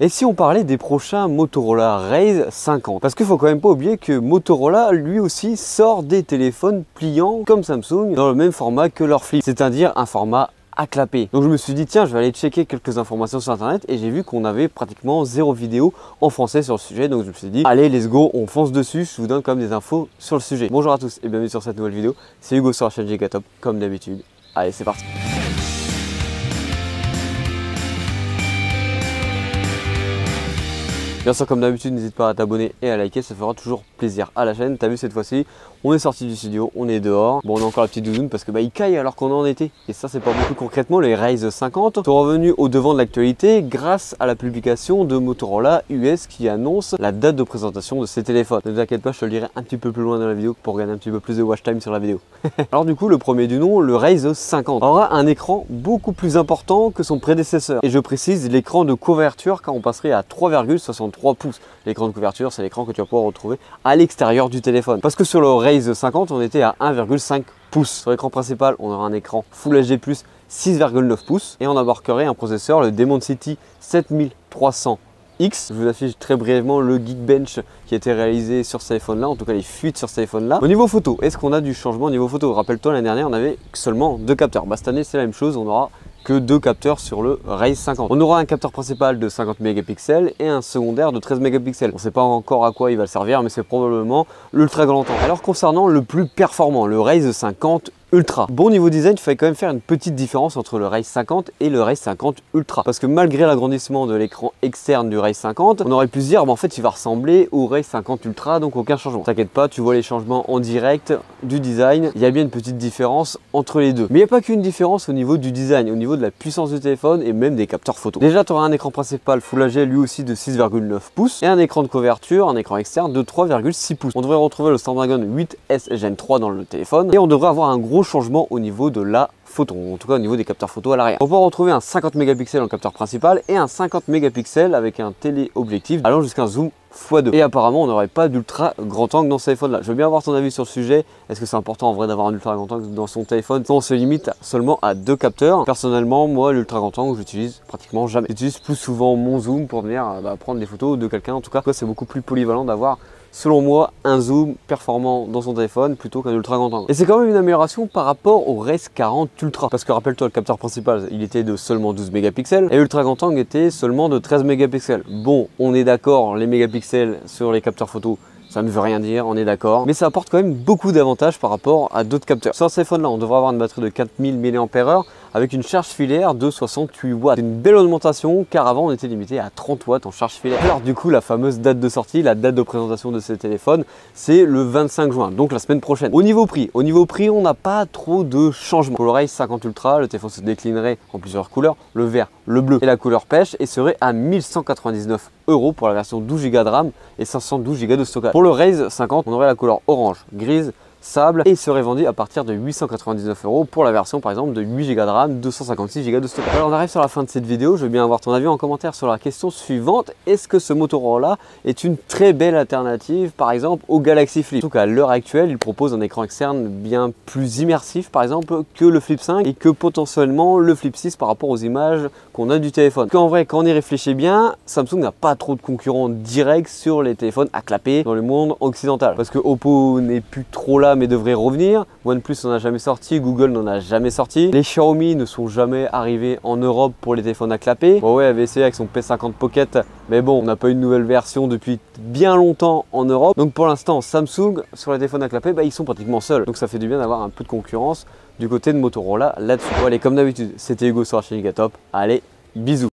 Et si on parlait des prochains Motorola Razr 50? Parce qu'il faut quand même pas oublier que Motorola lui aussi sort des téléphones pliants comme Samsung dans le même format que leur flip, c'est-à-dire un format à clapper. Donc je me suis dit tiens, je vais aller checker quelques informations sur internet et j'ai vu qu'on avait pratiquement 0 vidéo en français sur le sujet. Donc je me suis dit allez let's go, on fonce dessus, je vous donne quand même des infos sur le sujet. Bonjour à tous et bienvenue sur cette nouvelle vidéo, c'est Hugo sur la chaîne Gigatop comme d'habitude. Allez c'est parti. Bien sûr comme d'habitude n'hésite pas à t'abonner et à liker, ça fera toujours plaisir à la chaîne. T'as vu cette fois-ci, on est sorti du studio, on est dehors. Bon on a encore la petite doudoune parce que il caille alors qu'on est en été. Et ça c'est pas beaucoup. Concrètement les Razr 50 sont revenus au devant de l'actualité grâce à la publication de Motorola US qui annonce la date de présentation de ces téléphones. Ne t'inquiète pas, je te le dirai un petit peu plus loin dans la vidéo pour gagner un petit peu plus de watch time sur la vidéo. Alors du coup le premier du nom, le Razr 50, aura un écran beaucoup plus important que son prédécesseur. Et je précise l'écran de couverture car on passerait à 3,63 pouces. L'écran de couverture, c'est l'écran que tu vas pouvoir retrouver à l'extérieur du téléphone. Parce que sur le Razr 50, on était à 1,5 pouces. Sur l'écran principal, on aura un écran Full HD+, 6,9 pouces. Et on embarquerait un processeur, le Dimensity 7300X. Je vous affiche très brièvement le Geekbench qui a été réalisé sur ce téléphone là, en tout cas les fuites sur ce téléphone là. Au niveau photo, est-ce qu'on a du changement au niveau photo? Rappelle-toi l'année dernière on avait seulement 2 capteurs. Cette année c'est la même chose, on aura que 2 capteurs sur le Razr 50. On aura un capteur principal de 50 mégapixels et un secondaire de 13 mégapixels. On ne sait pas encore à quoi il va servir mais c'est probablement l'ultra grand angle. Alors concernant le plus performant, le Razr 50 Ultra. Bon niveau design, il fallait quand même faire une petite différence entre le Razr 50 et le Razr 50 Ultra. Parce que malgré l'agrandissement de l'écran externe du Razr 50, on aurait pu se dire en fait il va ressembler au Razr 50 Ultra, donc aucun changement. T'inquiète pas, tu vois les changements en direct du design. Il y a bien une petite différence entre les deux. Mais il n'y a pas qu'une différence au niveau du design, au niveau de la puissance du téléphone et même des capteurs photo. Déjà tu auras un écran principal Full HD lui aussi de 6,9 pouces et un écran de couverture, un écran externe de 3,6 pouces. On devrait retrouver le Snapdragon 8S Gen 3 dans le téléphone et on devrait avoir un gros changement au niveau de la photo, en tout cas au niveau des capteurs photo à l'arrière. On va retrouver un 50 mégapixels en capteur principal et un 50 mégapixels avec un téléobjectif allant jusqu'à un zoom x2. Et apparemment on n'aurait pas d'ultra grand angle dans ce téléphone là. Je veux bien avoir ton avis sur le sujet. Est-ce que c'est important en vrai d'avoir un ultra grand angle dans son téléphone quand on se limite seulement à 2 capteurs? Personnellement moi l'ultra grand angle j'utilise pratiquement jamais. J'utilise plus souvent mon zoom pour venir prendre des photos de quelqu'un. En tout cas c'est beaucoup plus polyvalent d'avoir selon moi un zoom performant dans son téléphone plutôt qu'un ultra grand angle. Et c'est quand même une amélioration par rapport au Razr 40 Ultra. Parce que rappelle-toi le capteur principal il était de seulement 12 mégapixels et l'ultra grand angle était seulement de 13 mégapixels. Bon on est d'accord, les mégapixels sur les capteurs photo ça ne veut rien dire, on est d'accord. Mais ça apporte quand même beaucoup d'avantages par rapport à d'autres capteurs. Sur ce téléphone là, on devrait avoir une batterie de 4000 mAh avec une charge filaire de 68 watts. C'est une belle augmentation car avant on était limité à 30 watts en charge filaire. Alors du coup la fameuse date de sortie, la date de présentation de ces téléphones, c'est le 25 juin, donc la semaine prochaine. Au niveau prix on n'a pas trop de changements. Pour le Razr 50 Ultra, le téléphone se déclinerait en plusieurs couleurs, le vert, le bleu et la couleur pêche et serait à 1199 € pour la version 12 Go de RAM et 512 Go de stockage. Pour le Razr 50, on aurait la couleur orange, grise, sable et il serait vendu à partir de 899 € pour la version par exemple de 8 Go de RAM, 256 Go de stockage. Alors on arrive sur la fin de cette vidéo, je veux bien avoir ton avis en commentaire sur la question suivante. Est-ce que ce Motorola est une très belle alternative par exemple au Galaxy Flip? Surtout qu'à l'heure actuelle, il propose un écran externe bien plus immersif par exemple que le Flip 5 et que potentiellement le Flip 6 par rapport aux images qu'on a du téléphone. Parce qu'en vrai, quand on y réfléchit bien, Samsung n'a pas trop de concurrents directs sur les téléphones à clapper dans le monde occidental. Parce que Oppo n'est plus trop là mais devrait revenir. OnePlus n'en a jamais sorti, Google n'en a jamais sorti. Les Xiaomi ne sont jamais arrivés en Europe pour les téléphones à clapper. Huawei avait essayé avec son P50 Pocket, mais bon, on n'a pas eu de nouvelle version depuis bien longtemps en Europe. Donc pour l'instant, Samsung sur les téléphones à clapper, ils sont pratiquement seuls. Donc ça fait du bien d'avoir un peu de concurrence du côté de Motorola là-dessus. Bon, allez, comme d'habitude, c'était Hugo sur la chaîne Gigatop. Allez, bisous.